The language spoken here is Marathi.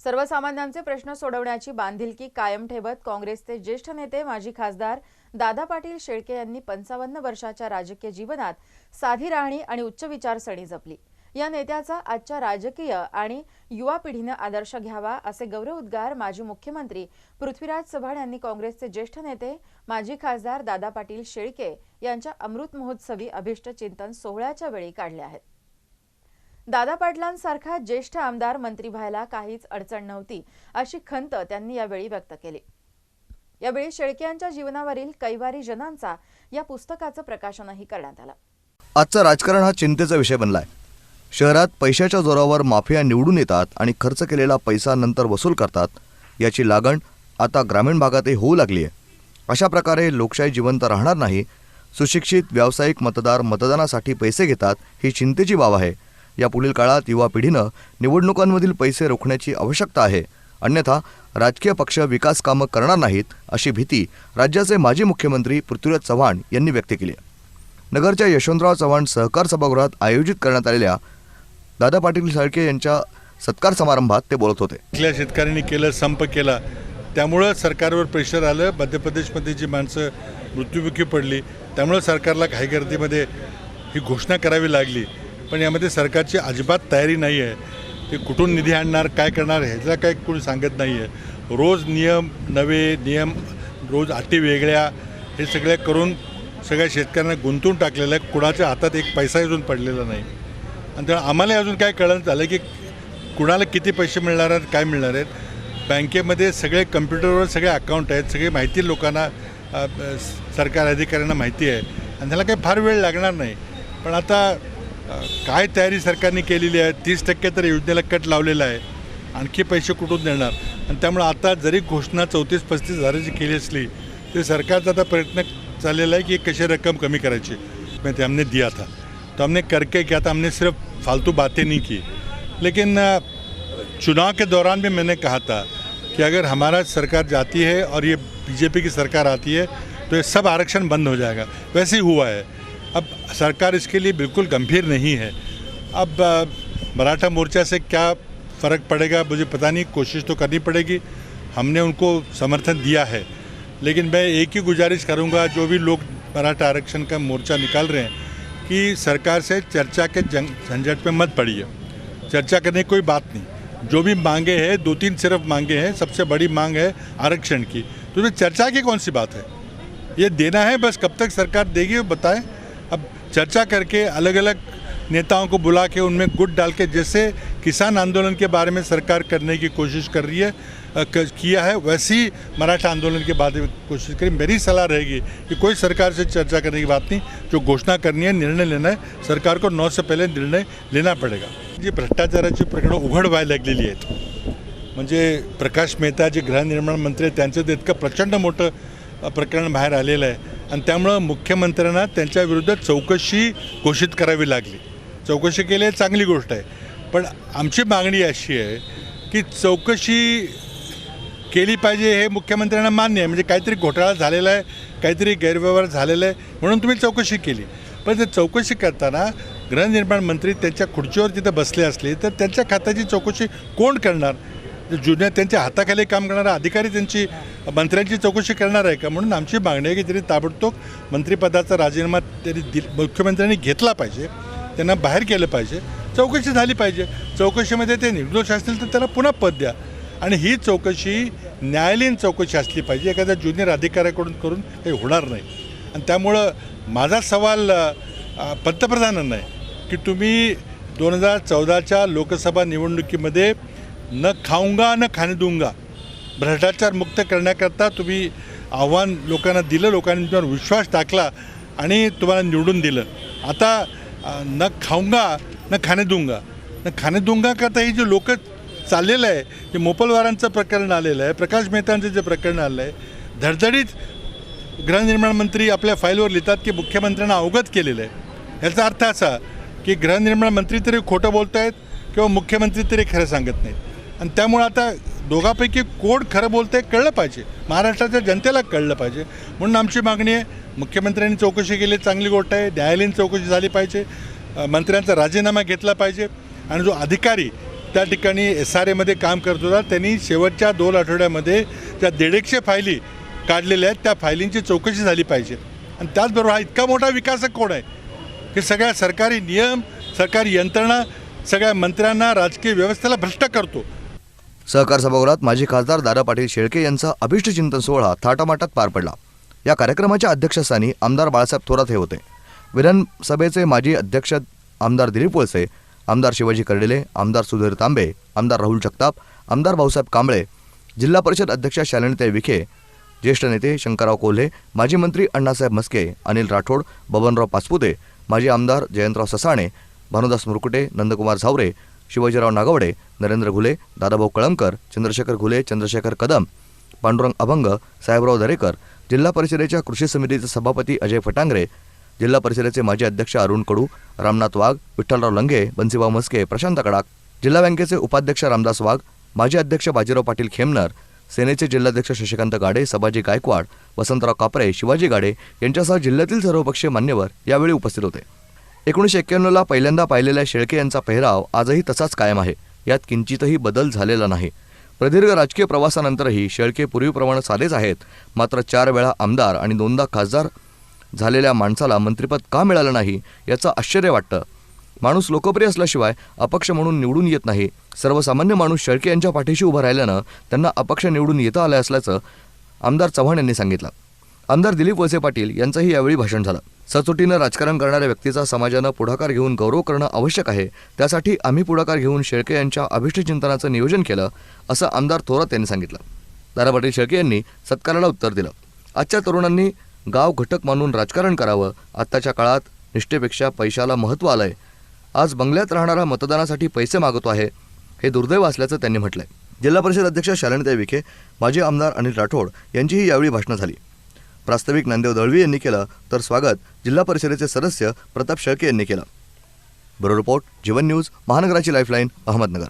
सर्वसामान्यांचे प्रश्न सोडवण्याची बांधिलकी कायम ठेवत काँग्रेसचे ज्येष्ठ नेते माजी खासदार दादा पाटील शेळके यांनी 55 वर्षाच्या राजकीय जीवनात साधी राहणी आणि उच्च विचारसरणी जपली। या नेत्याचा आजच्या राजकीय आणि युवा पिढीने आदर्श घ्यावा असे गौरवोद्गार माजी मुख्यमंत्री पृथ्वीराज चव्हाण यांनी काँग्रेसचे ज्येष्ठ नेते माजी खासदार दादा पाटील शेळके यांच्या अमृत महोत्सवी अभिष्ट चिंतन सोहळ्याच्या वेळी काढले आहेत। दादा पाटलांसारखा ज्येष्ठ आमदार मंत्री व्हायला काहीच अडचण नव्हती अशी खंत त्यांनी यावेळी व्यक्त केली। यावेळी शेळके यांच्या जीवनावरील कैवारी जनांचा या पुस्तकाचं प्रकाशनही करण्यात आलं। आजचं राजकारण हा चिंतेचा विषय बनलाय। शहरात पैशाच्या जोरावर माफिया निवडून येतात आणि खर्च केलेला पैसा नंतर वसूल करतात। याची लागण आता ग्रामीण भागातही होऊ लागली आहे। अशा प्रकारे लोकशाही जिवंत राहणार नाही। सुशिक्षित व्यावसायिक मतदार मतदानासाठी पैसे घेतात ही चिंतेची बाब आहे। या पुढील काळात युवा पिढीनं निवडणुकांमधील पैसे रोखण्याची आवश्यकता आहे, अन्यथा राजकीय पक्ष विकास कामं करणार नाहीत अशी भीती राज्याचे माजी मुख्यमंत्री पृथ्वीराज चव्हाण यांनी व्यक्त केली आहे। नगरच्या यशवंतराव चव्हाण सहकार सभागृहात आयोजित करण्यात आलेल्या दादा पाटील शेळके यांच्या सत्कार समारंभात ते बोलत होते। इथल्या शेतकऱ्यांनी केलं, संप केला, त्यामुळे सरकारवर प्रेशर आलं। मध्य प्रदेशमध्ये जी माणसं मृत्युमुखी पडली, त्यामुळे सरकारला घाईगर्दीमध्ये ही घोषणा करावी लागली। पण यामध्ये सरकारची अजिबात तयारी नाही आहे। ते कुठून निधी आणणार, काय करणार ह्याचा काही कोणी सांगत नाही आहे। रोज नियम, नवे नियम, रोज अटी वेगळ्या, हे सगळे करून सगळ्या शेतकऱ्यांना गुंतवून टाकलेलं आहे। कुणाच्या हातात एक पैसा अजून पडलेला नाही आणि त्यामुळे आम्हाला अजून काय कळलं झालं की कुणाला किती पैसे मिळणार आहेत, काय मिळणार आहेत। बँकेमध्ये सगळे कम्प्युटरवर सगळे अकाउंट आहेत, सगळी माहिती लोकांना सरकार अधिकाऱ्यांना माहिती आहे आणि त्याला काही फार वेळ लागणार नाही। पण आता काय तयारी सरकारने केलेली आहे, 30% तर योजनेला कट लावलेला आहे, आणखी पैसे कुठून देणार। आणि त्यामुळे आता जरी घोषणा 34-35 हजाराची केली असली तरी सरकारचा आता प्रयत्न चाललेला आहे कि कशी रकम कमी करायची। मैं तो हमने दिया था, तो हमने करके क्या था, हमने सिर्फ फालतू बातें नहीं की। लेकिन चुनाव के दौरान भी मैंने कहा था कि अगर हमारा सरकार जाती है और ये बीजेपी की सरकार आती है तो ये सब आरक्षण बंद हो जाएगा। वैसे ही हुआ है। अब सरकार इसके लिए बिल्कुल गंभीर नहीं है। अब मराठा मोर्चा से क्या फ़र्क पड़ेगा मुझे पता नहीं, कोशिश तो करनी पड़ेगी। हमने उनको समर्थन दिया है, लेकिन मैं एक ही गुजारिश करूंगा जो भी लोग मराठा आरक्षण का मोर्चा निकाल रहे हैं कि सरकार से चर्चा के झंझट में मत पड़िए। चर्चा करने की कोई बात नहीं। जो भी मांगे हैं, 2-3 सिर्फ मांगे हैं, सबसे बड़ी मांग है आरक्षण की। तो इसमें चर्चा की कौन सी बात है, ये देना है बस। कब तक सरकार देगी वो बताएं। अब चर्चा करके अलग अलग नेताओं को बुला के उनमें गुट डाल के, जैसे किसान आंदोलन के बारे में सरकार करने की कोशिश कर रही है, किया है, वैसी मराठा आंदोलन के बारे में कोशिश करें। मेरी सलाह रहेगी कि कोई सरकार से चर्चा करने की बात नहीं, जो घोषणा करनी है, निर्णय लेना है, सरकार को 9 से पहले निर्णय लेना पड़ेगा। जी भ्रष्टाचाराची प्रकरणं उघड व्हायला लागलेली आहेत। म्हणजे प्रकाश मेहता जे गृहनिर्माण मंत्री आहेत त्यांचं ते इतकं प्रचंड मोठं प्रकरण बाहेर आलेलं आहे आणि त्यामुळं मुख्यमंत्र्यांना त्यांच्या विरुद्ध चौकशी घोषित करावी लागली। चौकशी केली चांगली गोष्ट आहे, पण आमची मागणी अशी आहे की चौकशी केली पाहिजे। हे मुख्यमंत्र्यांना मान्य आहे, म्हणजे काहीतरी घोटाळा झालेला आहे, काहीतरी गैरव्यवहार झालेला आहे म्हणून तुम्ही चौकशी केली। पण ते चौकशी करताना गृहनिर्माण मंत्री त्यांच्या खुर्चीवर तिथे बसले असले तर त्यांच्या खात्याची चौकशी कोण करणार? जुन्या त्यांच्या हाताखाली काम करणारा अधिकारी त्यांची मंत्र्यांची चौकशी करणार आहे का? म्हणून आमची मागणी आहे की त्यांनी ताबडतोब मंत्रिपदाचा राजीनामा त्यांनी मुख्यमंत्र्यांनी घेतला पाहिजे, त्यांना बाहेर केलं पाहिजे, चौकशी झाली पाहिजे। चौकशीमध्ये ते निर्दोष असतील तर त्याला पुन्हा पद द्या आणि ही चौकशी न्यायालयीन चौकशी असली पाहिजे। एखाद्या ज्युनियर अधिकाऱ्याकडून करून काही होणार नाही। आणि त्यामुळं माझा सवाल पंतप्रधानांना आहे की तुम्ही 2014च्या लोकसभा निवडणुकीमध्ये न खाऊंगा न खाने दूंगा भ्रष्टाचार मुक्त करण्याकरता तुम्ही आव्हान लोकांना दिलं, लोकांनी तुमच्यावर विश्वास टाकला आणि तुम्हाला निवडून दिलं। आता न खाऊंगा न खाने दूंगा करता ही जे लोक चाललेलं आहे, जे मोपलवारांचं प्रकरण आलेलं आहे, प्रकाश मेहतांचं जे प्रकरण आलं आहे, धडधडीत गृहनिर्माण मंत्री आपल्या फाईलवर लिहितात की मुख्यमंत्र्यांना अवगत केलेलं आहे। याचा अर्थ असा की गृहनिर्माण मंत्री तरी खोटं बोलत आहेत किंवा मुख्यमंत्री तरी खरं सांगत नाहीत। आणि त्यामुळे आता दोघांपैकी कोण खरं बोलतंय कळलं पाहिजे, महाराष्ट्राच्या जनतेला कळलं पाहिजे। म्हणून आमची मागणी आहे मुख्यमंत्र्यांनी चौकशी केली चांगली गोष्ट आहे, न्यायालयीन चौकशी झाली पाहिजे, मंत्र्यांचा राजीनामा घेतला पाहिजे आणि जो अधिकारी त्या ठिकाणी SRAमध्ये काम करत होता. त्यांनी शेवटच्या 2 आठवड्यामध्ये त्या 150 फायली काढलेल्या आहेत. त्या फायलींची चौकशी झाली पाहिजे. आणि त्याचबरोबर हा इतका मोठा विकासक कोण आहे की सगळ्या सरकारी नियम, सरकारी यंत्रणा, सगळ्या मंत्र्यांना, राजकीय व्यवस्थेला भ्रष्ट करतो. सहकार सभागृहात माजी खासदार दादा पाटील शेळके यांचा अभिष्ट चिंतन सोहळा थाटामाटात पार पडला. या कार्यक्रमाच्या अध्यक्षस्थानी आमदार बाळासाहेब थोरात हे होते. विधानसभेचे माजी अध्यक्ष आमदार दिलीप वळसे, आमदार शिवाजी कर्डिले, आमदार सुधीर तांबे, आमदार राहुल जगताप, आमदार भाऊसाहेब कांबळे, जिल्हा परिषद अध्यक्षा शालिनीताई विखे, ज्येष्ठ नेते शंकरराव कोल्हे, माजी मंत्री अण्णासाहेब म्हस्के, अनिल राठोड, बबनराव पाचपुते, माजी आमदार जयंतराव ससाणे, भानुदास मुरकुटे, नंदकुमार झावरे, शिवाजीराव नागवडे, नरेंद्र घुले, दादाभाऊ कळमकर, चंद्रशेखर घुले, चंद्रशेखर कदम, पांडुरंग अभंग, साहेबराव दरेकर, जिल्हा परिषदेच्या कृषी समितीचे सभापती अजय फटांगरे, जिल्हा परिषदेचे माजी अध्यक्ष अरुण कडू, रामनाथ वाघ, विठ्ठलराव लंगे, बंसीभाऊ म्हस्के, प्रशांत कडाक, जिल्हा बँकेचे उपाध्यक्ष रामदास वाघ, माजी अध्यक्ष बाजीराव पाटील खेमनर, सेनेचे जिल्हाध्यक्ष शशिकांत गाडे, सभाजी गायकवाड, वसंतराव कापरे, शिवाजी गाडे यांच्यासह जिल्ह्यातील सर्वपक्षीय मान्यवर यावेळी उपस्थित होते. 1991ला पहिल्यांदा पाहिलेल्या शेळके यांचा पेहराव आजही तसाच कायम आहे. यात किंचितही बदल झालेला नाही. प्रदीर्घ राजकीय प्रवासानंतरही शेळके पूर्वीप्रमाणे साधेच आहेत. मात्र 4 वेळा आमदार आणि 2दा खासदार झालेल्या माणसाला मंत्रिपद का मिळालं नाही याचं आश्चर्य वाटतं. माणूस लोकप्रिय असल्याशिवाय अपक्ष म्हणून निवडून येत नाही. सर्वसामान्य माणूस शेळके यांच्या पाठीशी उभं राहिल्यानं त्यांना अपक्ष निवडून येता आलं असल्याचं आमदार चव्हाण यांनी सांगितलं. आमदार दिलीप वळसे पाटील यांचंही यावेळी भाषण झालं. सचोटीनं राजकारण करणाऱ्या व्यक्तीचा समाजानं पुढाकार घेऊन गौरव करणं आवश्यक आहे. त्यासाठी आम्ही पुढाकार घेऊन शेळके यांच्या अभिष्ट चिंतनाचं नियोजन केलं, असं आमदार थोरात यांनी सांगितलं. दादा पाटील शेळके यांनी सत्काराला उत्तर दिलं. आजच्या तरुणांनी गाव घटक मानून राजकारण करावं. आत्ताच्या काळात निष्ठेपेक्षा पैशाला महत्त्व आलंय. आज बंगल्यात राहणारा मतदानासाठी पैसे मागतो आहे, हे दुर्दैव असल्याचं त्यांनी म्हटलंय. जिल्हा परिषद अध्यक्ष शालिनीताई विखे, माजी आमदार अनिल राठोड यांचीही यावेळी भाषणं झाली. प्रास्ताविक नामदेव दळवी यांनी केलं, तर स्वागत जिल्हा परिषदेचे सदस्य प्रताप शेळके यांनी केलं. ब्युरो रिपोर्ट, जीवन न्यूज, महानगराची लाईफलाईन, अहमदनगर.